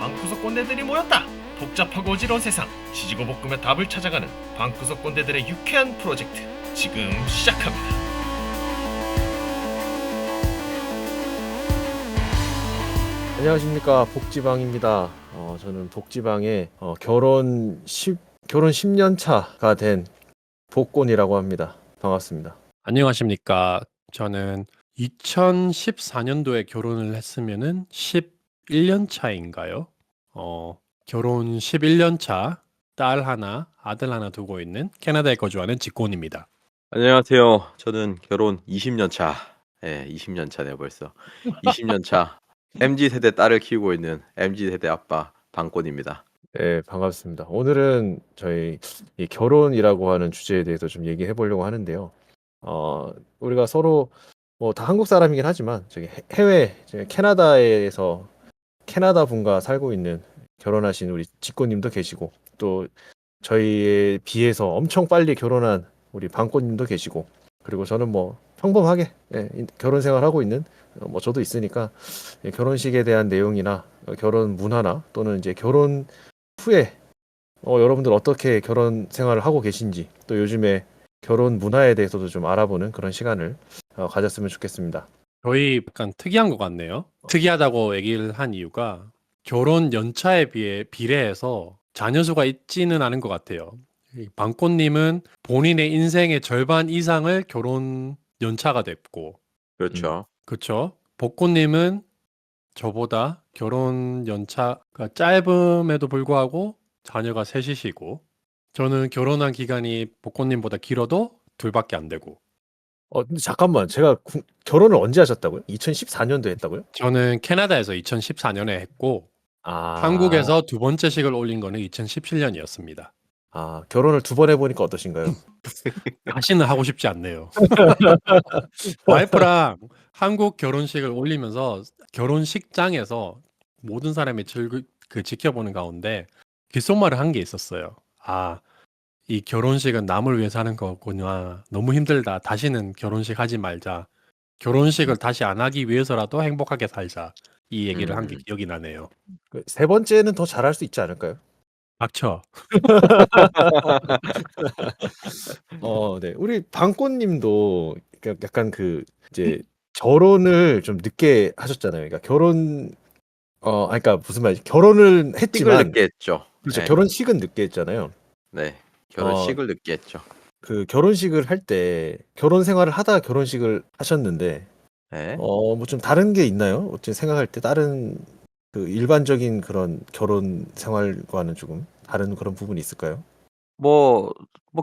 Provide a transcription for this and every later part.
방구석 꼰대들이 모였다. 복잡하고 어지러운 세상, 지지고 볶으며 답을 찾아가는 방구석 꼰대들의 유쾌한 프로젝트 지금 시작합니다. 안녕하십니까, 복지방입니다. 저는 복지방에 결혼 10년 차가 된 복곤이라고 합니다. 반갑습니다. 안녕하십니까. 저는 2014년도에 결혼을 했으면은 11년 차인가요? 결혼 11년 차 딸 하나, 아들 하나 두고 있는 캐나다에 거주하는 직곤입니다. 안녕하세요. 저는 결혼 20년 차, 20년 차네요 벌써. 20년 차 MZ 세대 딸을 키우고 있는 MZ 세대 아빠 방권입니다. 네, 반갑습니다. 오늘은 저희 이 결혼이라고 하는 주제에 대해서 좀 얘기해 보려고 하는데요. 우리가 서로 뭐 다 한국 사람이긴 하지만 저기 해외 캐나다에서 캐나다 분과 살고 있는 결혼하신 우리 직고님도 계시고, 또 저희에 비해서 엄청 빨리 결혼한 우리 방꽃님도 계시고, 그리고 저는 뭐 평범하게 결혼 생활하고 있는 뭐 저도 있으니까 결혼식에 대한 내용이나 결혼 문화나 또는 이제 결혼 후에 여러분들 어떻게 결혼 생활을 하고 계신지, 또 요즘에 결혼 문화에 대해서도 좀 알아보는 그런 시간을 가졌으면 좋겠습니다. 저희 약간 특이한 것 같네요. 특이하다고 얘기를 한 이유가 결혼 연차에 비례해서 자녀 수가 있지는 않은 것 같아요. 이 방꽃님은 본인의 인생의 절반 이상을 결혼 연차가 됐고, 그렇죠. 그쵸? 복꽃님은 저보다 결혼 연차가 짧음에도 불구하고 자녀가 셋이시고, 저는 결혼한 기간이 복꽃님보다 길어도 둘밖에 안 되고, 근데 잠깐만, 제가 결혼을 언제 하셨다고요? 2014년도에 했다고요? 저는 캐나다에서 2014년에 했고, 아, 한국에서 두 번째 식을 올린 거는 2017년이었습니다. 결혼을 두 번 해보니까 어떠신가요? 다시는 하고 싶지 않네요. 와이프랑 한국 결혼식을 올리면서 결혼식장에서 모든 사람이 지켜보는 가운데 귓속말을 한 게 있었어요. 이 결혼식은 남을 위해서 하는 거구나. 너무 힘들다. 다시는 결혼식 하지 말자. 결혼식을 다시 안 하기 위해서라도 행복하게 살자. 이 얘기를 한 게 기억이 나네요. 세 번째는 더 잘할 수 있지 않을까요? 닥쳐. 네. 우리 방꽃님도 약간 이제 결혼을 좀 늦게 하셨잖아요. 그러니까 그러니까 무슨 말이지? 결혼을 식을 했지만, 늦게 했죠. 그렇죠. 네. 결혼식은 늦게 했잖아요. 네. 결혼식을 늦게 했죠. 그 결혼식을 할 때 결혼 생활을 하다가 결혼식을 하셨는데, 네. 뭐 좀 다른 게 있나요? 어떻게 생각할 때 다른 그 일반적인 그런 결혼 생활과는 조금 다른 그런 부분이 있을까요? 뭐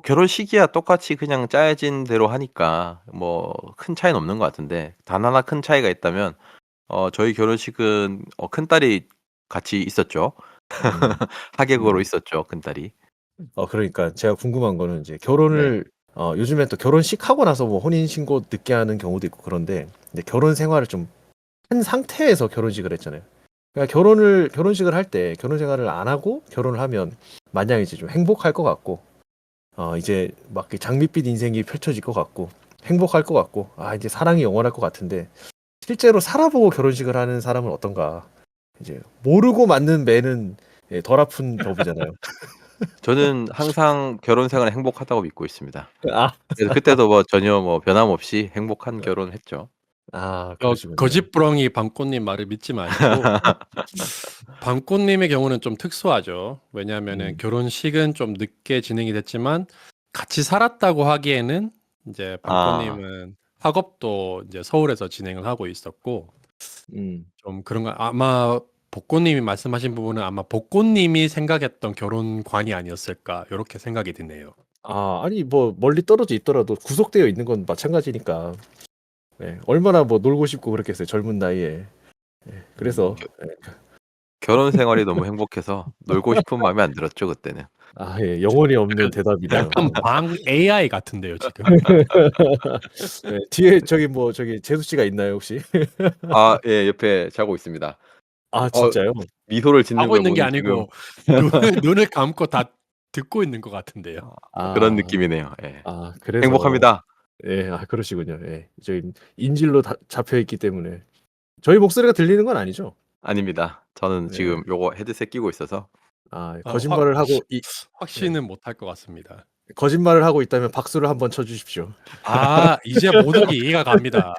결혼식이야 똑같이 그냥 짜여진 대로 하니까 뭐 큰 차이는 없는 것 같은데, 단 하나 큰 차이가 있다면 저희 결혼식은 큰딸이 같이 있었죠. 하객으로 있었죠, 큰딸이. 그러니까 제가 궁금한 거는 이제 결혼을 요즘에 또 결혼식 하고 나서 뭐 혼인 신고 늦게 하는 경우도 있고, 그런데 이제 결혼 생활을 좀 한 상태에서 결혼식을 했잖아요. 그러니까 결혼식을 할 때 결혼 생활을 안 하고 결혼을 하면 마냥 이제 좀 행복할 것 같고, 이제 막 장밋빛 인생이 펼쳐질 것 같고 행복할 것 같고, 이제 사랑이 영원할 것 같은데, 실제로 살아보고 결혼식을 하는 사람은 어떤가? 이제 모르고 맞는 매는 덜 아픈 법이잖아요. 저는 항상 결혼 생활은 행복하다고 믿고 있습니다. 아, 그래서 그때도 뭐 전혀 뭐 변함없이 행복한 결혼을 했죠. 그러시군요. 거짓부렁이 방꽃님 말을 믿지 마시고 방꽃님의 경우는 좀 특수하죠. 왜냐하면은 결혼식은 좀 늦게 진행이 됐지만 같이 살았다고 하기에는 이제 방꽃님은 학업도 이제 서울에서 진행을 하고 있었고, 좀 그런 거 아마 복꽃님이 말씀하신 부분은 아마 복꽃님이 생각했던 결혼관이 아니었을까 이렇게 생각이 드네요. 아니 뭐 멀리 떨어져 있더라도 구속되어 있는 건 마찬가지니까. 네, 얼마나 뭐 놀고 싶고 그랬겠어요, 젊은 나이에. 그래서 결혼 생활이 너무 행복해서 놀고 싶은 마음이 안 들었죠, 그때는. 영혼이 없는 대답이네요. 약간 방 AI 같은데요 지금. 네, 뒤에 저기 재수 씨가 있나요 혹시? 예, 옆에 자고 있습니다. 진짜요? 미소를 짓는 하고 걸 있는 게 보니 지금 아니고 눈을 감고 다 듣고 있는 것 같은데요. 그런 느낌이네요. 예. 그래서 행복합니다. 그러시군요. 저희 인질로 잡혀 있기 때문에 저희 목소리가 들리는 건 아니죠? 아닙니다. 저는 네. 지금 요거 헤드셋 끼고 있어서. 거짓말을 하고 확신은 못할 것 같습니다. 거짓말을 하고 있다면 박수를 한번 쳐 주십시오. 이제 모든 게 이해가 갑니다.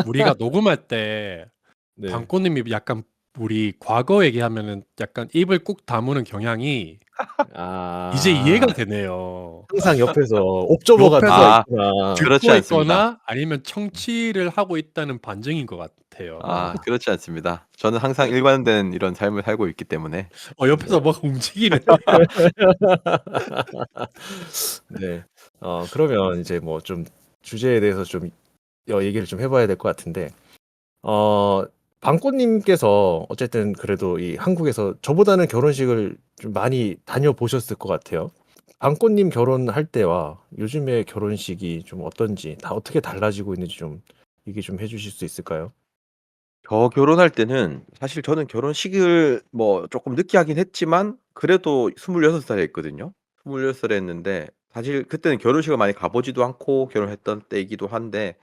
우리가 녹음할 때 네. 방꽃님이 약간 우리 과거 얘기하면은 약간 입을 꾹 다무는 경향이 이제 이해가 되네요. 항상 옆에서 옵저버가 옆에서 누워 있구나. 그렇지 듣고 않습니다. 있거나 아니면 청취를 하고 있다는 반증인 것 같아요. 그렇지 않습니다. 저는 항상 일관된 이런 삶을 살고 있기 때문에. 옆에서 뭐가 움직이네. 네. 그러면 이제 뭐 좀 주제에 대해서 좀 얘기를 좀 해봐야 될 것 같은데, 방꽃님께서 어쨌든 그래도 이 한국에서 저보다는 결혼식을 좀 많이 다녀보셨을 것 같아요. 방꽃님 결혼할 때와 요즘의 결혼식이 좀 어떤지, 다 어떻게 달라지고 있는지 좀 얘기 좀 해주실 수 있을까요? 저 결혼할 때는 사실 저는 결혼식을 뭐 조금 늦게 하긴 했지만 그래도 26살에 했거든요. 26살에 했는데 사실 그때는 결혼식을 많이 가보지도 않고 결혼했던 때이기도 한데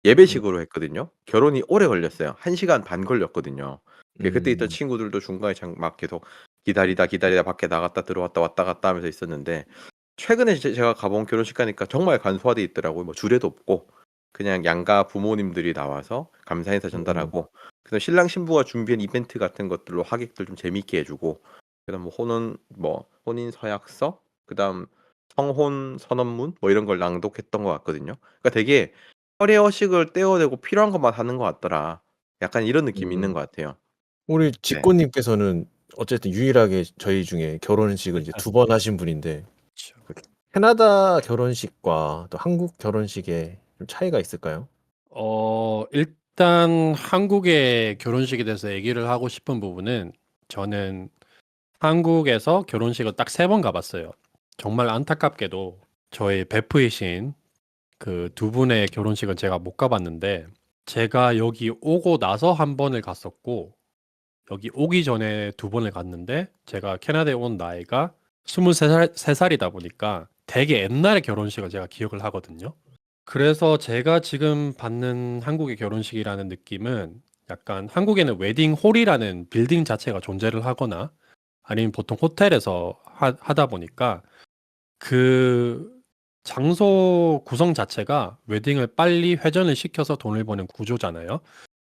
예배식으로 했거든요. 결혼이 오래 걸렸어요. 1시간 반 걸렸거든요. 그때 있던 친구들도 중간에 막 계속 기다리다 밖에 나갔다 들어왔다 왔다 갔다 하면서 있었는데 최근에 제가 가본 결혼식 가니까 정말 간소화돼 있더라고요. 뭐 주례도 없고 그냥 양가 부모님들이 나와서 감사 인사 전달하고 그다음 신랑 신부가 준비한 이벤트 같은 것들로 하객들 좀 재밌게 해주고 그다음 뭐 혼인 서약서 그다음 성혼 선언문 뭐 이런 걸 낭독했던 것 같거든요. 그러니까 되게 커리어식을 떼어내고 필요한 것만 하는 것 같더라. 약간 이런 느낌이 있는 음. 것 같아요. 우리 네. 직고님께서는 어쨌든 유일하게 저희 중에 결혼식을 이제 2번 하신 분인데, 캐나다 결혼식과 또 한국 결혼식에 좀 차이가 있을까요? 일단 한국의 결혼식에 대해서 얘기를 하고 싶은 부분은 저는 한국에서 결혼식을 딱 3번 가봤어요. 정말 안타깝게도 저희 베프이신 그 2분의 결혼식은 제가 못 가봤는데 제가 여기 오고 나서 1번을 갔었고 여기 오기 전에 2번을 갔는데 제가 캐나다에 온 나이가 23살이다 보니까 되게 옛날의 결혼식을 제가 기억을 하거든요. 그래서 제가 지금 받는 한국의 결혼식이라는 느낌은 약간 한국에는 웨딩홀이라는 빌딩 자체가 존재를 하거나 아니면 보통 호텔에서 하다 보니까 그 장소 구성 자체가 웨딩을 빨리 회전을 시켜서 돈을 버는 구조잖아요.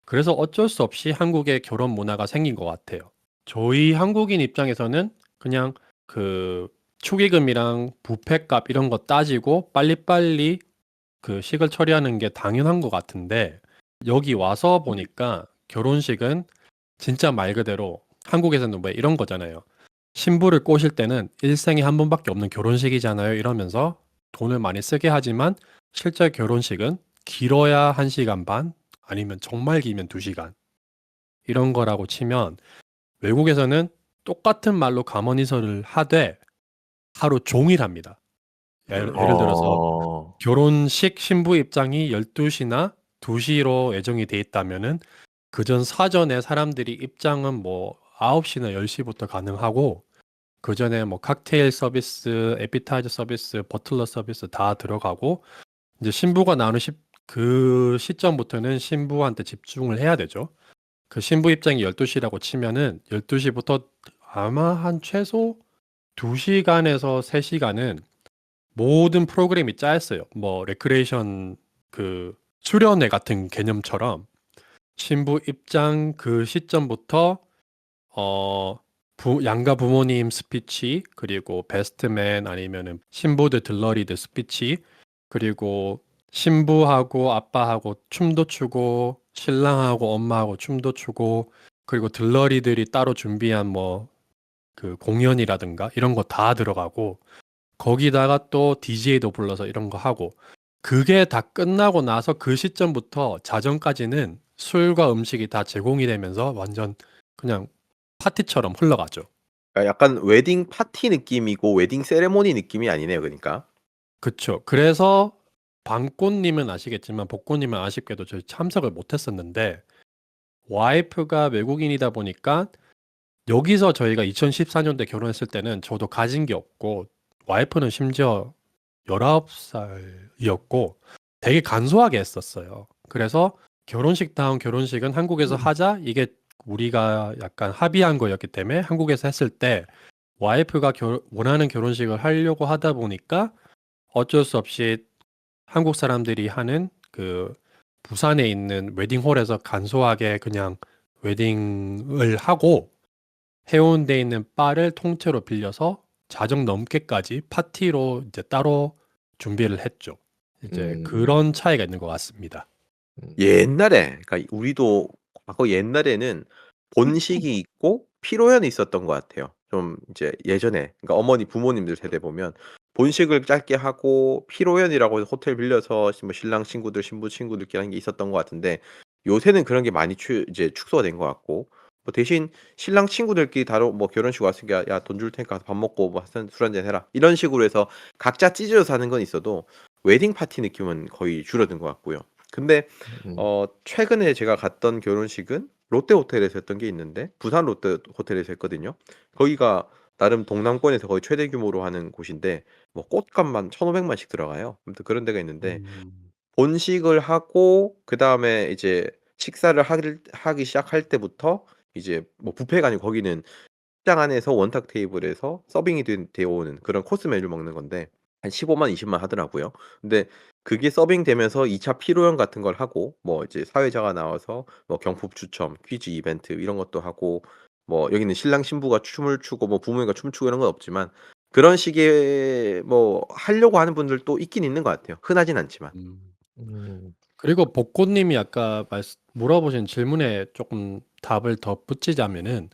그래서 어쩔 수 없이 한국의 결혼 문화가 생긴 것 같아요. 저희 한국인 입장에서는 그냥 그 축의금이랑 부페값 이런 거 따지고 빨리빨리 그 식을 처리하는 게 당연한 것 같은데 여기 와서 보니까 결혼식은 진짜 말 그대로 한국에서는 왜 이런 거잖아요. 신부를 꼬실 때는 일생에 한 번밖에 없는 결혼식이잖아요. 이러면서 돈을 많이 쓰게 하지만 실제 결혼식은 길어야 1시간 반 아니면 정말 길면 2시간 이런 거라고 치면 외국에서는 똑같은 말로 감언인설을 하되 하루 종일 합니다. 예를 들어서 결혼식 신부 입장이 12시나 2시로 예정이 돼 있다면은 그전 사전에 사람들이 입장은 뭐 9시나 10시부터 가능하고 그 전에 뭐 칵테일 서비스, 에피타이저 서비스, 버틀러 서비스 다 들어가고 이제 신부가 나오는 그 시점부터는 신부한테 집중을 해야 되죠. 그 신부 입장이 12시라고 치면은 12시부터 아마 한 최소 2시간에서 3시간은 모든 프로그램이 짜였어요. 뭐 레크레이션 그 수련회 같은 개념처럼 신부 입장 그 시점부터 양가 부모님 스피치 그리고 베스트맨 아니면은 신부들 들러리들 스피치 그리고 신부하고 아빠하고 춤도 추고 신랑하고 엄마하고 춤도 추고 그리고 들러리들이 따로 준비한 뭐 그 공연이라든가 이런 거 다 들어가고 거기다가 또 DJ도 불러서 이런 거 하고 그게 다 끝나고 나서 그 시점부터 자정까지는 술과 음식이 다 제공이 되면서 완전 그냥 파티처럼 흘러가죠. 그러니까 약간 웨딩 파티 느낌이고 웨딩 세레모니 느낌이 아니네요. 그러니까. 그쵸. 그래서 방꽃님은 아시겠지만 복꽃님은 아쉽게도 저희 참석을 못했었는데 와이프가 외국인이다 보니까 여기서 저희가 2014년도에 결혼했을 때는 저도 가진 게 없고 와이프는 심지어 19살이었고 되게 간소하게 했었어요. 그래서 결혼식 다음 결혼식은 한국에서 하자 이게 우리가 약간 합의한 거였기 때문에 한국에서 했을 때 와이프가 원하는 결혼식을 하려고 하다 보니까 어쩔 수 없이 한국 사람들이 하는 그 부산에 있는 웨딩홀에서 간소하게 그냥 웨딩을 하고 해운대에 있는 바를 통째로 빌려서 자정 넘게까지 파티로 이제 따로 준비를 했죠. 이제 그런 차이가 있는 것 같습니다. 옛날에 그러니까 우리도 과거 옛날에는 본식이 있고 피로연이 있었던 것 같아요. 좀 이제 예전에 그러니까 어머니 부모님들 세대 보면 본식을 짧게 하고 피로연이라고 해서 호텔 빌려서 뭐 신랑 친구들 신부 친구들끼리 하는 게 있었던 것 같은데 요새는 그런 게 많이 이제 축소가 된 것 같고 뭐 대신 신랑 친구들끼리 다로 뭐 결혼식 왔으니까 야 돈 줄 테니까 밥 먹고 뭐 술 한잔 해라 이런 식으로 해서 각자 찢어져서 하는 건 있어도 웨딩 파티 느낌은 거의 줄어든 것 같고요. 근데 최근에 제가 갔던 결혼식은 롯데 호텔에서 했던 게 있는데 부산 롯데 호텔에서 했거든요. 거기가 나름 동남권에서 거의 최대 규모로 하는 곳인데 뭐 꽃값만 1,500만씩 들어가요. 아무튼 그런 데가 있는데 본식을 하고 그다음에 이제 식사를 하기 시작할 때부터 이제 뭐 뷔페가 아니고 거기는 식당 안에서 원탁 테이블에서 서빙이 되어 오는 그런 코스 메뉴를 먹는 건데 한 15만 20만 하더라고요. 근데 그게 서빙되면서 2차 피로연 같은 걸 하고 뭐 이제 사회자가 나와서 뭐 경품 추첨, 퀴즈 이벤트 이런 것도 하고 뭐 여기는 신랑 신부가 춤을 추고 뭐 부모님과 춤추고 이런 건 없지만 그런 식의 뭐 하려고 하는 분들도 있긴 있는 것 같아요. 흔하진 않지만. 그리고 복고님이 아까 물어보신 질문에 조금 답을 더 붙이자면은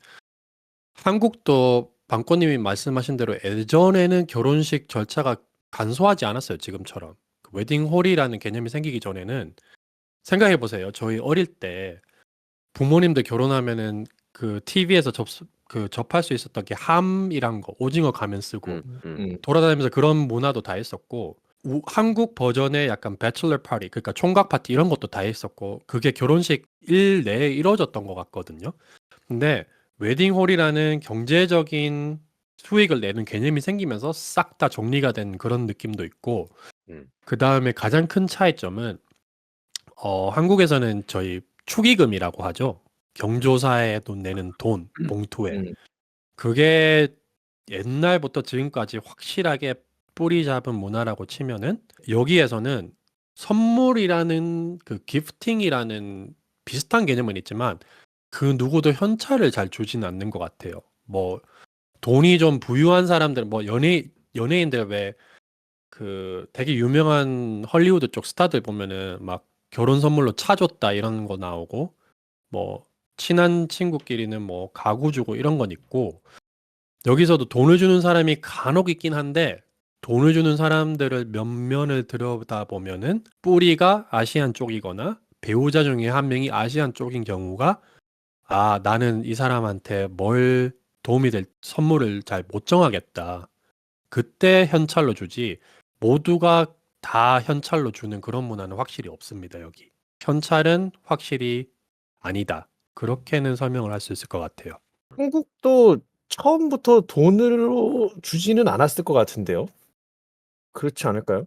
한국도 방꼬님이 말씀하신 대로 예전에는 결혼식 절차가 간소하지 않았어요. 지금처럼. 그 웨딩홀이라는 개념이 생기기 전에는 생각해 보세요. 저희 어릴 때 부모님들 결혼하면은 그 TV에서 접할 수 있었던 게 함이란 거, 오징어 가면 쓰고 돌아다니면서 그런 문화도 다 있었고 한국 버전의 약간 배첼러 파티, 그러니까 총각 파티 이런 것도 다 있었고 그게 결혼식 일 내에 이루어졌던 것 같거든요. 근데 웨딩홀이라는 경제적인 수익을 내는 개념이 생기면서 싹 다 정리가 된 그런 느낌도 있고 그 다음에 가장 큰 차이점은 한국에서는 저희 축의금이라고 하죠. 경조사에 돈 내는 돈, 봉투에. 그게 옛날부터 지금까지 확실하게 뿌리 잡은 문화라고 치면은 여기에서는 선물이라는 그 기프팅이라는 비슷한 개념은 있지만 그 누구도 현찰을 잘 주진 않는 것 같아요. 뭐 돈이 좀 부유한 사람들, 뭐 연예인들 왜 그 되게 유명한 헐리우드 쪽 스타들 보면은 막 결혼 선물로 차 줬다 이런 거 나오고 뭐 친한 친구끼리는 뭐 가구 주고 이런 건 있고 여기서도 돈을 주는 사람이 간혹 있긴 한데 돈을 주는 사람들을 면면을 들여다 보면은 뿌리가 아시안 쪽이거나 배우자 중에 한 명이 아시안 쪽인 경우가 나는 이 사람한테 뭘 도움이 될 선물을 잘 못 정하겠다. 그때 현찰로 주지 모두가 다 현찰로 주는 그런 문화는 확실히 없습니다, 여기. 현찰은 확실히 아니다. 그렇게는 설명을 할 수 있을 것 같아요. 한국도 처음부터 돈으로 주지는 않았을 것 같은데요. 그렇지 않을까요?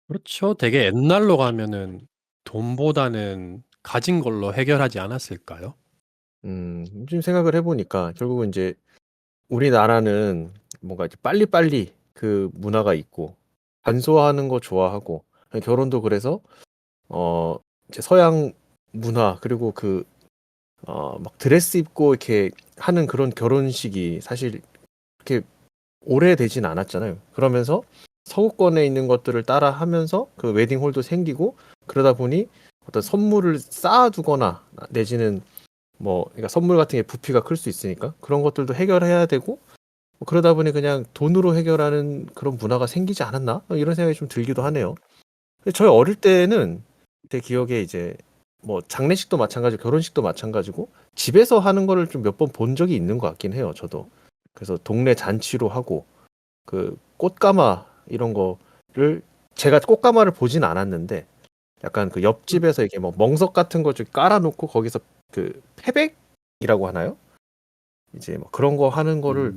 그렇죠. 되게 옛날로 가면은 돈보다는 가진 걸로 해결하지 않았을까요? 지금 생각을 해보니까 결국은 이제 우리나라는 뭔가 이제 빨리빨리 그 문화가 있고 간소화하는 거 좋아하고 결혼도 그래서 이제 서양 문화 그리고 막 드레스 입고 이렇게 하는 그런 결혼식이 사실 그렇게 오래되진 않았잖아요. 그러면서 서구권에 있는 것들을 따라 하면서 그 웨딩홀도 생기고 그러다 보니 어떤 선물을 쌓아두거나 내지는 뭐 그러니까 선물 같은 게 부피가 클 수 있으니까 그런 것들도 해결해야 되고 뭐 그러다 보니 그냥 돈으로 해결하는 그런 문화가 생기지 않았나 이런 생각이 좀 들기도 하네요. 근데 저희 어릴 때는 제 기억에 이제 뭐 장례식도 마찬가지고 결혼식도 마찬가지고 집에서 하는 거를 좀 몇 번 본 적이 있는 것 같긴 해요. 저도. 그래서 동네 잔치로 하고 그 꽃가마 이런 거를 제가 꽃가마를 보진 않았는데 약간 그 옆집에서 이렇게 뭐 멍석 같은 거 좀 깔아놓고 거기서 그 패백이라고 하나요? 이제 뭐 그런 거 하는 거를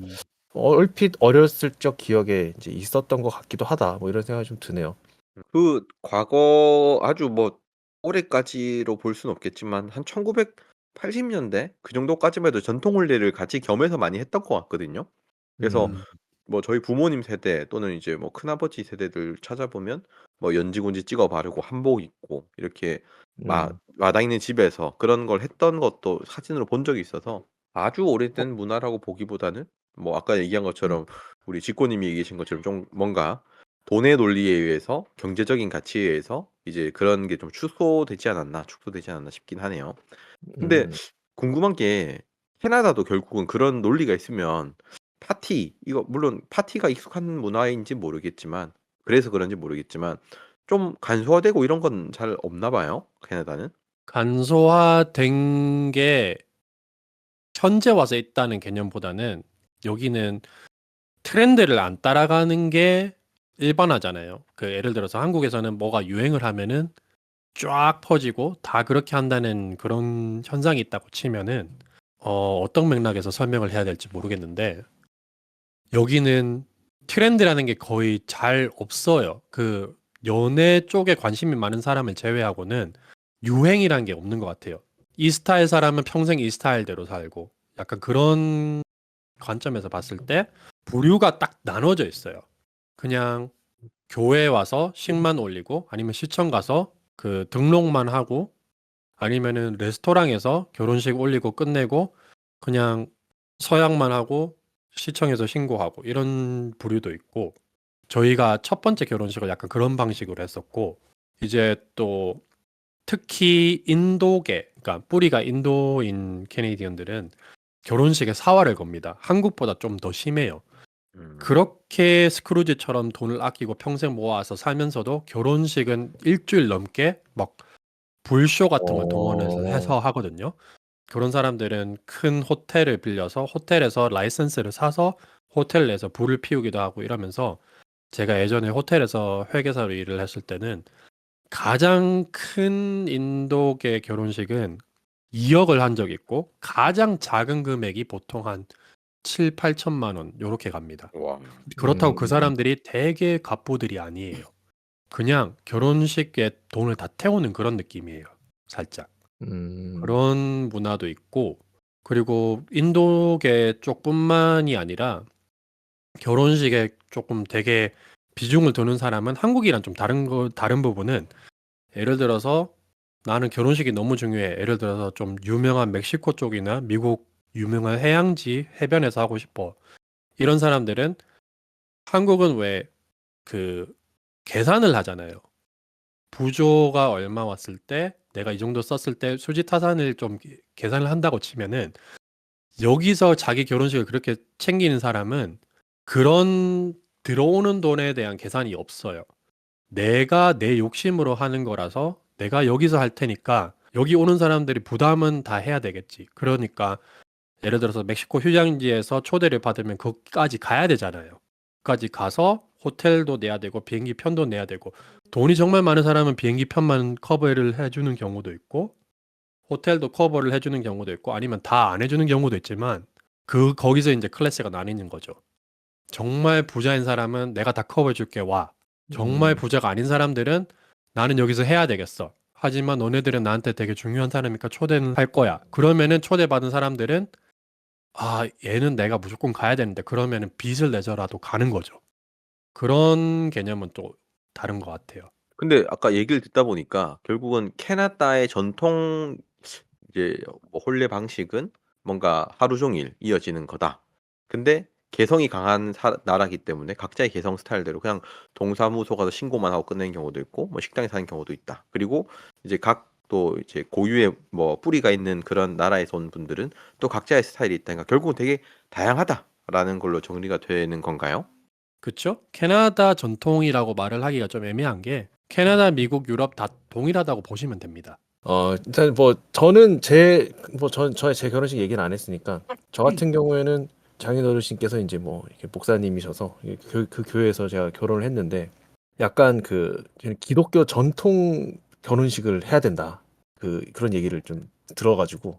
얼핏 어렸을 적 기억에 이제 있었던 것 같기도 하다. 뭐 이런 생각이 좀 드네요. 그 과거 아주 뭐 올해까지로 볼 수는 없겠지만 한 80년대 그 정도까지만 해도 전통 혼례를 같이 겸해서 많이 했던 것 같거든요. 그래서 음. 뭐 저희 부모님 세대 또는 이제 뭐 큰아버지 세대들 찾아보면 뭐 연지곤지 찍어 바르고 한복 입고 이렇게 음. 마당 있는 집에서 그런 걸 했던 것도 사진으로 본 적이 있어서 아주 어, 오래된 문화라고 보기보다는 뭐 아까 얘기한 음. 것처럼 우리 직고님이 얘기하신 것처럼 좀 뭔가 돈의 논리에 의해서 경제적인 가치에 의해서 이제 그런 게 좀 축소되지 않았나 싶긴 하네요. 근데 음. 궁금한 게 캐나다도 결국은 그런 논리가 있으면 파티 이거 물론 파티가 익숙한 문화인지 모르겠지만 그래서 그런지 모르겠지만 좀 간소화되고 이런 건 잘 없나 봐요, 캐나다는? 간소화된 게 현재 와서 있다는 개념보다는 여기는 트렌드를 안 따라가는 게 일반화잖아요. 그 예를 들어서 한국에서는 뭐가 유행을 하면은 쫙 퍼지고 다 그렇게 한다는 그런 현상이 있다고 치면은 어떤 맥락에서 설명을 해야 될지 모르겠는데 여기는 트렌드라는 게 거의 잘 없어요. 그 연애 쪽에 관심이 많은 사람을 제외하고는 유행이란 게 없는 것 같아요. 이 스타일 사람은 평생 이 스타일대로 살고 약간 그런 관점에서 봤을 때 부류가 딱 나눠져 있어요. 그냥 교회 와서 식만 올리고 아니면 시청 가서 그 등록만 하고 아니면은 레스토랑에서 결혼식 올리고 끝내고 그냥 서약만 하고 시청에서 신고하고 이런 부류도 있고 저희가 첫 번째 결혼식을 약간 그런 방식으로 했었고 이제 또 특히 인도계 그러니까 뿌리가 인도인 캐네디언들은 결혼식에 사활을 겁니다. 한국보다 좀 더 심해요. 음. 그렇게 스크루지처럼 돈을 아끼고 평생 모아서 살면서도 결혼식은 일주일 넘게 막 불쇼 같은 걸 동원해서 어. 해서 하거든요. 그런 사람들은 큰 호텔을 빌려서 호텔에서 라이센스를 사서 호텔 내에서 불을 피우기도 하고 이러면서 제가 예전에 호텔에서 회계사로 일을 했을 때는 가장 큰 인도계 결혼식은 2억을 한 적이 있고 가장 작은 금액이 보통 한 7, 8천만 원 요렇게 갑니다. 와. 그렇다고 그 음. 사람들이 대개 갑부들이 아니에요. 그냥 결혼식에 돈을 다 태우는 그런 느낌이에요. 살짝. 음. 그런 문화도 있고 그리고 인도계 쪽뿐만이 아니라 결혼식에 조금 되게 비중을 두는 사람은 한국이랑 좀 다른 부분은 예를 들어서 나는 결혼식이 너무 중요해. 예를 들어서 좀 유명한 멕시코 쪽이나 미국 유명한 해양지 해변에서 하고 싶어. 이런 사람들은 한국은 왜 그 계산을 하잖아요. 부조가 얼마 왔을 때 내가 이 정도 썼을 때 수지타산을 좀 계산을 한다고 치면은 여기서 자기 결혼식을 그렇게 챙기는 사람은 그런 들어오는 돈에 대한 계산이 없어요. 내가 내 욕심으로 하는 거라서 내가 여기서 할 테니까 여기 오는 사람들이 부담은 다 해야 되겠지. 그러니까 예를 들어서 멕시코 휴양지에서 초대를 받으면 거기까지 가야 되잖아요. 거기까지 가서 호텔도 내야 되고 비행기 편도 내야 되고 돈이 정말 많은 사람은 비행기 편만 커버를 해주는 경우도 있고 호텔도 커버를 해주는 경우도 있고 아니면 다 안 해주는 경우도 있지만 거기서 이제 클래스가 나뉘는 거죠. 정말 부자인 사람은 내가 다 커버해 줄게 와. 정말 음. 부자가 아닌 사람들은 나는 여기서 해야 되겠어. 하지만 너네들은 나한테 되게 중요한 사람이니까 초대는 할 거야. 그러면은 초대받은 사람들은 아, 얘는 내가 무조건 가야 되는데 그러면은 빚을 내서라도 가는 거죠. 그런 개념은 또 다른 것 같아요. 근데 아까 얘기를 듣다 보니까 결국은 캐나다의 전통 이제 뭐 혼례 방식은 뭔가 하루 종일 이어지는 거다. 근데 개성이 강한 나라기 때문에 각자의 개성 스타일대로 그냥 동사무소 가서 신고만 하고 끝내는 경우도 있고 뭐 식당에서 하는 경우도 있다. 그리고 이제 각 또 이제 고유의 뭐 뿌리가 있는 그런 나라에서 온 분들은 또 각자의 스타일이 있다니까 결국은 되게 다양하다라는 걸로 정리가 되는 건가요? 그쵸? 캐나다 전통이라고 말을 하기가 좀 애매한 게 캐나다, 미국, 유럽 다 동일하다고 보시면 됩니다. 일단 뭐 저는 제 결혼식 얘기는 안 했으니까 저 같은 경우에는 장인어르신께서 이제 뭐 이렇게 목사님이셔서 그 교회에서 제가 결혼을 했는데 약간 그 기독교 전통 결혼식을 해야 된다. 그런 얘기를 좀 들어가지고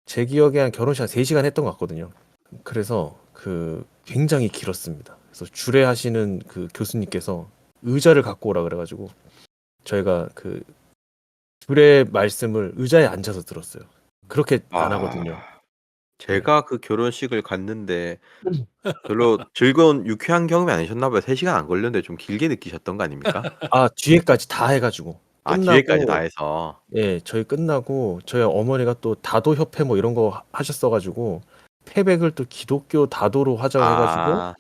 제 기억에 한 결혼식 한 3시간 했던 것 같거든요. 그래서 굉장히 길었습니다. 그래서 주례하시는 그 교수님께서 의자를 갖고 오라 그래가지고 저희가 그 주례 말씀을 의자에 앉아서 들었어요. 그렇게 안 하거든요. 제가 그 결혼식을 갔는데 별로 즐거운 유쾌한 경험이 아니셨나 봐요. 3 시간 안 걸렸는데 좀 길게 느끼셨던 거 아닙니까? 뒤에까지 다 해 가지고 뒤에까지 다 끝나고 해서. 예, 저희 끝나고 저희 어머니가 또 다도 협회 뭐 이런 거 하셨어 가지고 패백을 또 기독교 다도로 하자고 해 가지고 아.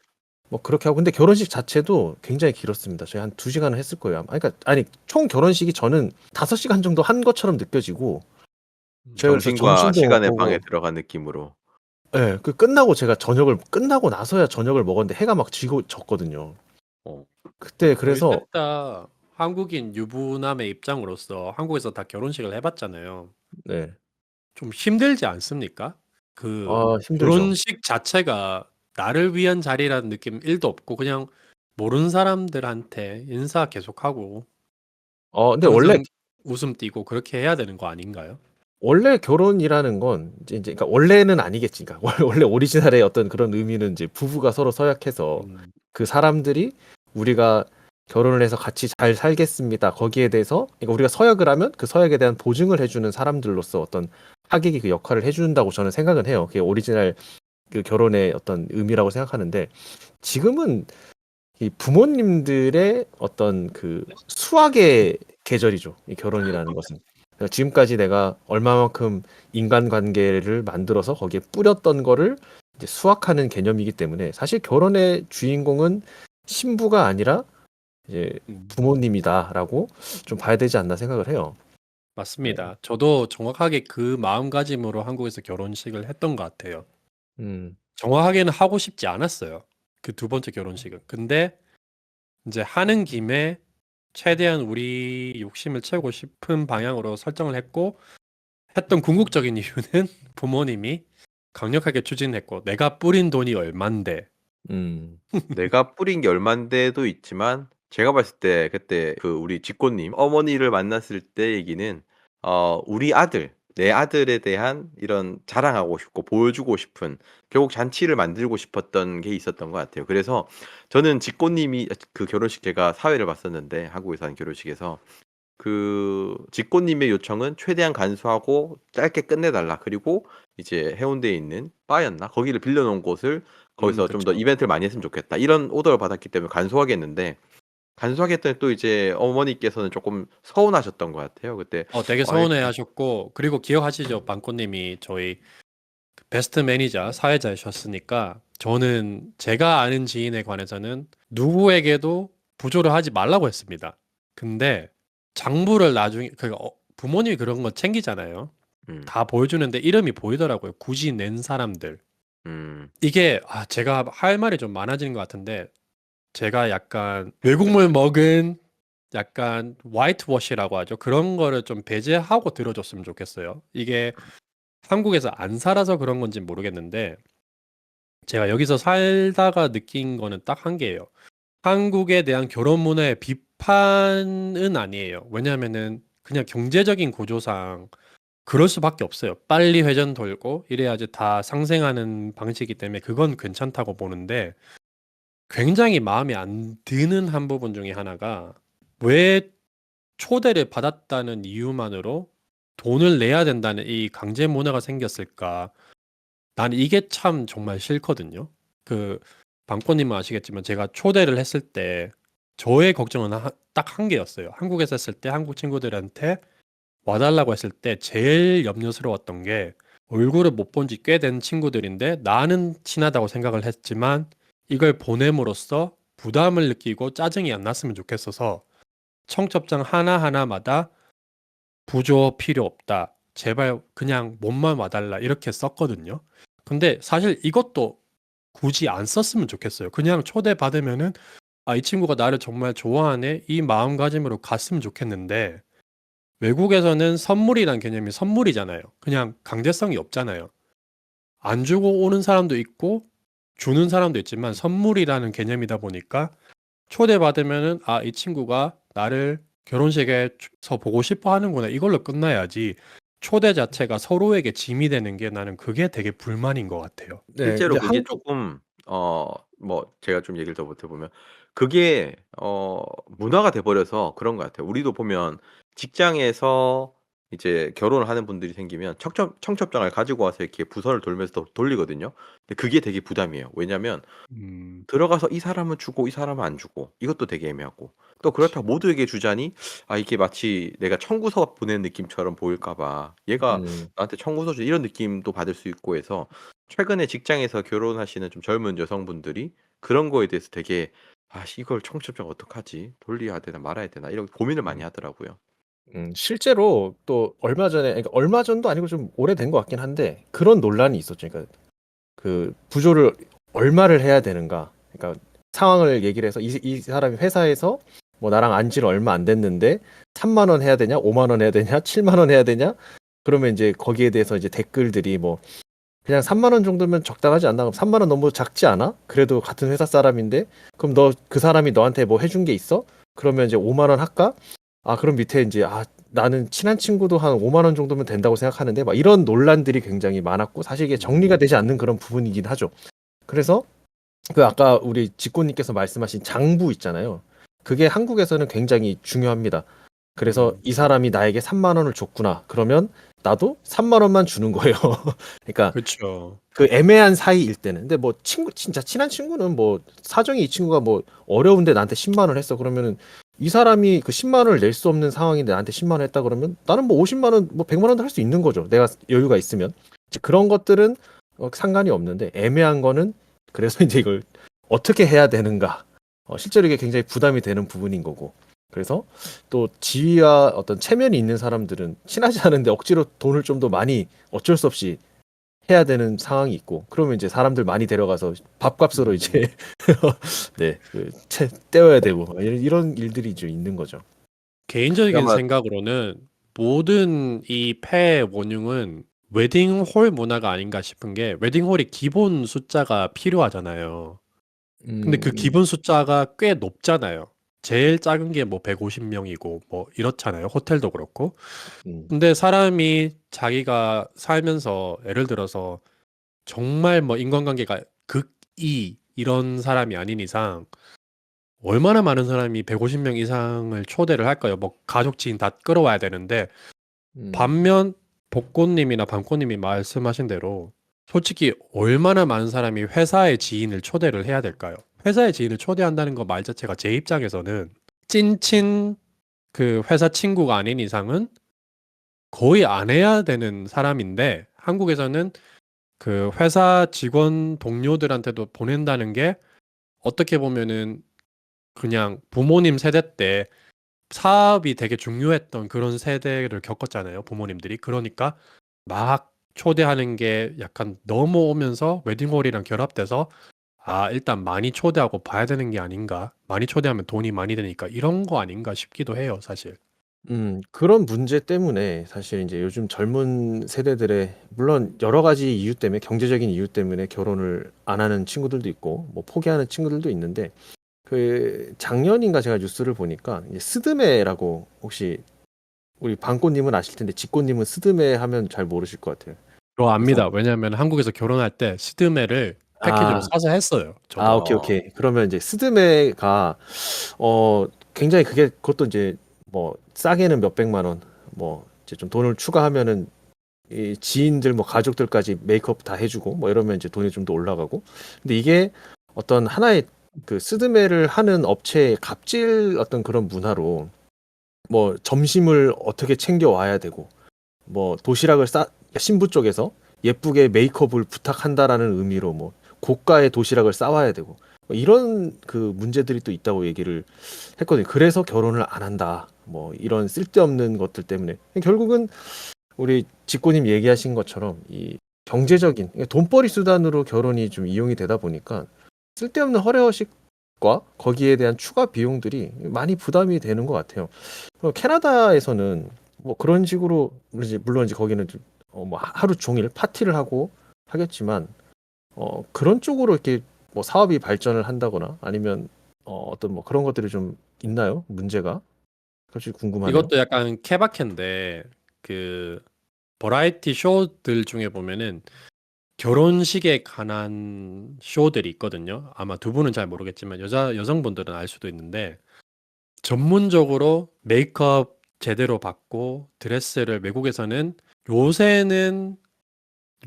뭐 그렇게 하고, 근데 결혼식 자체도 굉장히 길었습니다. 저희 한 2 시간을 했을 거예요. 아마. 그러니까 아니, 총 결혼식이 저는 5 시간 정도 한 것처럼 느껴지고, 제가 그래서 정신과 점심도 못 시간의 방에 보고, 들어간 느낌으로. 예, 그 끝나고 제가 저녁을 끝나고 나서야 저녁을 먹었는데 해가 막 졌거든요. 어. 그때 저희 그래서 셋 다 한국인 유부남의 입장으로서 한국에서 다 결혼식을 해봤잖아요. 네. 좀 힘들지 않습니까? 그 힘들죠. 결혼식 자체가 나를 위한 자리라는 느낌 1도 없고 그냥 모르는 사람들한테 인사 계속하고 근데 원래 항상 웃음 띠고 그렇게 해야 되는 거 아닌가요? 결혼이라는 건 이제 그러니까 원래는 아니겠지. 그러니까 원래 오리지널의 어떤 그런 의미는 이제 부부가 서로 서약해서 음, 그 사람들이 우리가 결혼을 해서 같이 잘 살겠습니다. 거기에 대해서, 그러니까 우리가 서약을 하면 그 서약에 대한 보증을 해주는 사람들로서 어떤 하객이 그 역할을 해준다고 저는 생각은 해요. 그게 오리지널 그 결혼의 어떤 의미라고 생각하는데, 지금은 이 부모님들의 어떤 그 수학의 계절이죠. 이 결혼이라는 것은. 그러니까 지금까지 내가 얼마만큼 인간관계를 만들어서 거기에 뿌렸던 거를 이제 수학하는 개념이기 때문에, 사실 결혼의 주인공은 신부가 아니라 이제 음, 부모님이다라고 좀 봐야 되지 않나 생각을 해요. 맞습니다. 저도 정확하게 그 마음가짐으로 한국에서 결혼식을 했던 것 같아요. 음, 정확하게는 하고 싶지 않았어요. 그 2번째 결혼식은. 근데 이제 하는 김에 최대한 우리 욕심을 채우고 싶은 방향으로 설정을 했고 했던 궁극적인 이유는 부모님이 강력하게 추진했고 내가 뿌린 돈이 얼만데 음, 내가 뿌린 게 얼만데도 있지만 제가 봤을 때 그때 그 우리 직고님 어머니를 만났을 때 얘기는 우리 아들, 내 아들에 대한 이런 자랑하고 싶고 보여주고 싶은 결국 잔치를 만들고 싶었던 게 있었던 것 같아요. 그래서 저는 직고님이 그 결혼식 제가 사회를 봤었는데 한국에서 하는 결혼식에서 그 직고님의 요청은 최대한 간소하고 짧게 끝내달라. 그리고 이제 해운대에 있는 바였나? 거기를 빌려놓은 곳을 거기서 좀 더 그쵸. 이벤트를 많이 했으면 좋겠다. 이런 오더를 받았기 때문에 간소하게 했는데 간소하게 했더니 또 이제 어머니께서는 조금 서운하셨던 것 같아요. 그때 되게 아, 이- 서운해 하셨고 그리고 기억하시죠? 방꼬님이 저희 베스트 매니저 사회자이셨으니까 저는 제가 아는 지인에 관해서는 누구에게도 부조를 하지 말라고 했습니다. 근데 장부를 나중에 부모님이 그런 거 챙기잖아요. 음, 다 보여주는데 이름이 보이더라고요. 굳이 낸 사람들. 음, 이게 제가 할 말이 좀 많아지는 것 같은데 제가 약간 외국물 먹은 약간 화이트워시라고 하죠. 그런 거를 좀 배제하고 들어줬으면 좋겠어요. 이게 한국에서 안 살아서 그런 건지 모르겠는데 제가 여기서 살다가 느낀 거는 딱 한 개예요. 한국에 대한 결혼 문화의 비판은 아니에요. 왜냐하면은 그냥 경제적인 구조상 그럴 수밖에 없어요. 빨리 회전 돌고 이래야지 다 상생하는 방식이기 때문에 그건 괜찮다고 보는데 굉장히 마음에 안 드는 한 부분 중에 하나가 왜 초대를 받았다는 이유만으로 돈을 내야 된다는 이 강제 문화가 생겼을까? 난 이게 참 정말 싫거든요. 그 방꼬님은 아시겠지만 제가 초대를 했을 때 저의 걱정은 딱 한 개였어요. 한국에서 했을 때 한국 친구들한테 와달라고 했을 때 제일 염려스러웠던 게 얼굴을 못 본 지 꽤 된 친구들인데 나는 친하다고 생각을 했지만 이걸 보냄으로써 부담을 느끼고 짜증이 안 났으면 좋겠어서 청첩장 하나하나마다 부조 필요 없다. 제발 그냥 몸만 와달라. 이렇게 썼거든요. 근데 사실 이것도 굳이 안 썼으면 좋겠어요. 그냥 초대받으면은 이 친구가 나를 정말 좋아하네. 이 마음가짐으로 갔으면 좋겠는데 외국에서는 선물이란 개념이 선물이잖아요. 그냥 강제성이 없잖아요. 안 주고 오는 사람도 있고 주는 사람도 있지만 선물이라는 개념이다 보니까 초대받으면은 이 친구가 나를 결혼식에서 보고 싶어 하는구나. 이걸로 끝나야지. 초대 자체가 서로에게 짐이 되는 게 나는 그게 되게 불만인 것 같아요. 네, 실제로 이제 그게 한국 조금 뭐 제가 좀 얘기를 더 못해보면 그게 문화가 돼버려서 그런 것 같아요. 우리도 보면 직장에서 이제 결혼을 하는 분들이 생기면 청첩장을 가지고 와서 이렇게 부서를 돌면서 돌리거든요. 근데 그게 되게 부담이에요. 왜냐면 들어가서 이 사람은 주고 이 사람은 안 주고 이것도 되게 애매하고 또 그렇다고 모두에게 주자니 이게 마치 내가 청구서 보낸 느낌처럼 보일까 봐 얘가 음, 나한테 청구서 줘 이런 느낌도 받을 수 있고 해서 최근에 직장에서 결혼하시는 좀 젊은 여성분들이 그런 거에 대해서 되게 이걸 청첩장 어떡하지? 돌려야 되나 말아야 되나 이런 고민을 많이 음. 하더라고요. 실제로 또 얼마 전에, 그러니까 얼마 전도 아니고 좀 오래된 것 같긴 한데 그런 논란이 있었죠. 그러니까 그 부조를 얼마를 해야 되는가. 그러니까 상황을 얘기를 해서 이 사람이 회사에서 뭐 나랑 안 지는 얼마 안 됐는데 3만 원 해야 되냐, 5만 원 해야 되냐, 7만 원 해야 되냐? 그러면 이제 거기에 대해서 이제 댓글들이 뭐 그냥 3만 원 정도면 적당하지 않나? 그럼 3만 원 너무 작지 않아? 그래도 같은 회사 사람인데 그럼 너 그 사람이 너한테 뭐 해준 게 있어? 그러면 이제 5만 원 할까? 그럼 밑에 이제 나는 친한 친구도 한 5만 원 정도면 된다고 생각하는데 막 이런 논란들이 굉장히 많았고 사실 이게 정리가 되지 않는 그런 부분이긴 하죠. 그래서 그 아까 우리 직고님께서 말씀하신 장부 있잖아요. 그게 한국에서는 굉장히 중요합니다. 그래서 이 사람이 나에게 3만 원을 줬구나. 그러면 나도 3만 원만 주는 거예요. 그러니까 그렇죠. 그 애매한 사이일 때는. 근데 뭐 진짜 친한 친구는 뭐 사정이 이 친구가 뭐 어려운데 나한테 10만 원 했어. 그러면은 이 사람이 그 10만 원을 낼 수 없는 상황인데 나한테 10만 원 했다 그러면 나는 뭐 50만 원, 뭐 100만 원도 할 수 있는 거죠. 내가 여유가 있으면. 이제 그런 것들은 상관이 없는데 애매한 거는 그래서 이제 이걸 어떻게 해야 되는가. 실제로 이게 굉장히 부담이 되는 부분인 거고. 그래서 또 지위와 어떤 체면이 있는 사람들은 친하지 않은데 억지로 돈을 좀 더 많이 어쩔 수 없이 해야 되는 상황이 있고 그러면 이제 사람들 많이 데려가서 밥값으로 이제 네, 떼어야 되고 이런 일들이 좀 있는 거죠. 개인적인 그나마 생각으로는 모든 이 폐 원흉은 웨딩홀 문화가 아닌가 싶은 게 웨딩홀이 기본 숫자가 필요하잖아요. 근데 그 음, 기본 숫자가 꽤 높잖아요. 제일 작은 게 뭐 150명이고 뭐 이렇잖아요. 호텔도 그렇고. 음, 근데 사람이 자기가 살면서 예를 들어서 정말 뭐 인간관계가 극이 이런 사람이 아닌 이상 얼마나 많은 사람이 150명 이상을 초대를 할까요? 뭐 가족 지인 다 끌어와야 되는데 음, 반면 복고님이나 밤고님이 말씀하신 대로 솔직히 얼마나 많은 사람이 회사의 지인을 초대를 해야 될까요? 회사의 지인을 초대한다는 거 말 자체가 제 입장에서는 찐친 그 회사 친구가 아닌 이상은 거의 안 해야 되는 사람인데 한국에서는 그 회사 직원 동료들한테도 보낸다는 게 어떻게 보면은 그냥 부모님 세대 때 사업이 되게 중요했던 그런 세대를 겪었잖아요, 부모님들이. 그러니까 막 초대하는 게 약간 넘어오면서 웨딩홀이랑 결합돼서 일단 많이 초대하고 봐야 되는 게 아닌가. 많이 초대하면 돈이 많이 드니까 이런 거 아닌가 싶기도 해요, 사실. 그런 문제 때문에 사실 이제 요즘 젊은 세대들의 물론 여러 가지 이유 때문에 경제적인 이유 때문에 결혼을 안 하는 친구들도 있고 뭐 포기하는 친구들도 있는데 그 작년인가 제가 뉴스를 보니까 이제 스드메라고 혹시 우리 방꽃님은 아실 텐데 직꽃님은 스드메 하면 잘 모르실 것 같아요. 저 그래서 압니다. 왜냐하면 한국에서 결혼할 때 시드메를 패키지로 아, 사서 했어요, 저도. 오케이, 어, 오케이. 그러면 이제 스드메가 굉장히 그것도 이제 뭐 싸게는 몇 백만 원, 뭐 이제 좀 돈을 추가하면은 이 지인들 뭐 가족들까지 메이크업 다 해주고 뭐 이러면 이제 돈이 좀 더 올라가고. 근데 이게 어떤 하나의 그 스드메를 하는 업체의 갑질 어떤 그런 문화로 뭐 점심을 어떻게 챙겨 와야 되고 뭐 도시락을 신부 쪽에서 예쁘게 메이크업을 부탁한다라는 의미로 뭐 고가의 도시락을 싸와야 되고 뭐 이런 그 문제들이 또 있다고 얘기를 했거든요. 그래서 결혼을 안 한다. 뭐 이런 쓸데없는 것들 때문에 결국은 우리 직고님 얘기하신 것처럼 이 경제적인 그러니까 돈벌이 수단으로 결혼이 좀 이용이 되다 보니까 쓸데없는 허례허식과 거기에 대한 추가 비용들이 많이 부담이 되는 것 같아요. 캐나다에서는 뭐 그런 식으로 물론 이제 거기는 뭐 하루 종일 파티를 하고 하겠지만 그런 쪽으로 이렇게 뭐 사업이 발전을 한다거나 아니면 어떤 뭐 그런 것들이 좀 있나요? 문제가? 갑자기 궁금하네요. 이것도 약간 케바케인데 그 버라이티 쇼들 중에 보면은 결혼식에 관한 쇼들이 있거든요. 아마 두 분은 잘 모르겠지만 여성분들은 알 수도 있는데 전문적으로 메이크업 제대로 받고 드레스를 외국에서는 요새는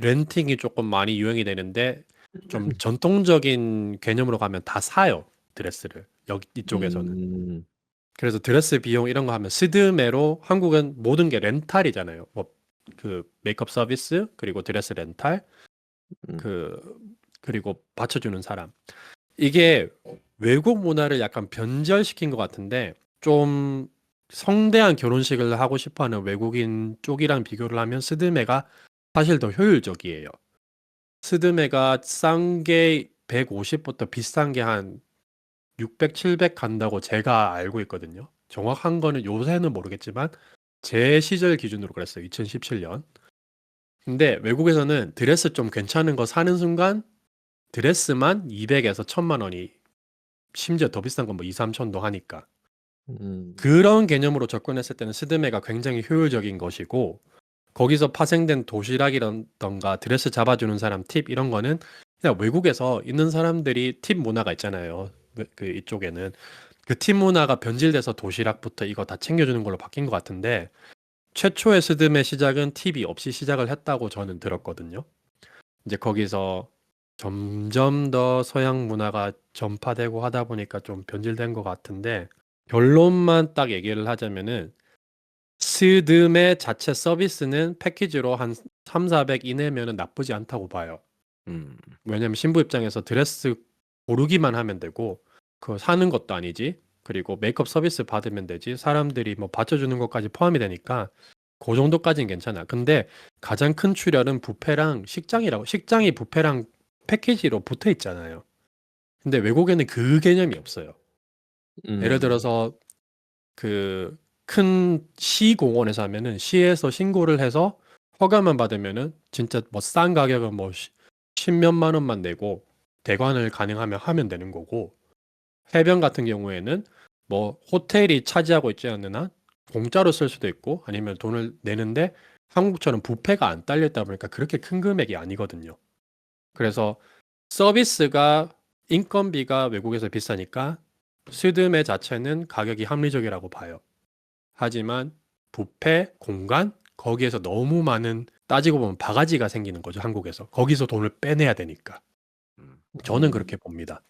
렌팅이 조금 많이 유행이 되는데 좀 전통적인 개념으로 가면 다 사요. 드레스를. 여기 이쪽에서는. 음, 그래서 드레스 비용 이런 거 하면 스드메로 한국은 모든 게 렌탈이잖아요. 뭐 그 메이크업 서비스 그리고 드레스 렌탈 음. 그리고 받쳐주는 사람. 이게 외국 문화를 약간 변절시킨 것 같은데 좀 성대한 결혼식을 하고 싶어하는 외국인 쪽이랑 비교를 하면 스드메가 사실 더 효율적이에요. 스드메가 싼 게 150부터 비싼 게 한 600, 700 간다고 제가 알고 있거든요. 정확한 거는 요새는 모르겠지만 제 시절 기준으로 그랬어요. 2017년. 근데 외국에서는 드레스 좀 괜찮은 거 사는 순간 드레스만 200에서 1000만 원이 심지어 더 비싼 건 뭐 2, 3천도 하니까. 음, 그런 개념으로 접근했을 때는 스드메가 굉장히 효율적인 것이고 거기서 파생된 도시락이던가 드레스 잡아주는 사람 팁 이런 거는 그냥 외국에서 있는 사람들이 팁 문화가 있잖아요. 그 이쪽에는 그 팁 문화가 변질돼서 도시락부터 이거 다 챙겨주는 걸로 바뀐 것 같은데 최초의 스드메 시작은 팁이 없이 시작을 했다고 저는 들었거든요. 이제 거기서 점점 더 서양 문화가 전파되고 하다 보니까 좀 변질된 것 같은데 결론만 딱 얘기를 하자면은 스드메 자체 서비스는 패키지로 한 3, 400 이내면은 나쁘지 않다고 봐요. 음. 왜냐면 신부 입장에서 드레스 고르기만 하면 되고 그거 사는 것도 아니지. 그리고 메이크업 서비스 받으면 되지. 사람들이 뭐 받쳐주는 것까지 포함이 되니까 그 정도까지는 괜찮아. 근데 가장 큰 출혈은 뷔페랑 식장이라고. 식장이 뷔페랑 패키지로 붙어 있잖아요. 근데 외국에는 그 개념이 없어요. 예를 들어서 그 큰 시공원에서 하면은 시에서 신고를 해서 허가만 받으면은 진짜 뭐 싼 가격은 뭐 10몇만 원만 내고 대관을 가능하면 하면 되는 거고 해변 같은 경우에는 뭐 호텔이 차지하고 있지 않는 한 공짜로 쓸 수도 있고 아니면 돈을 내는데 한국처럼 부페가 안 딸려 있다 보니까 그렇게 큰 금액이 아니거든요. 그래서 서비스가 인건비가 외국에서 비싸니까 스드메 자체는 가격이 합리적이라고 봐요. 하지만 부페, 공간 거기에서 너무 많은 따지고 보면 바가지가 생기는 거죠. 한국에서. 거기서 돈을 빼내야 되니까. 음. 저는 그렇게 봅니다.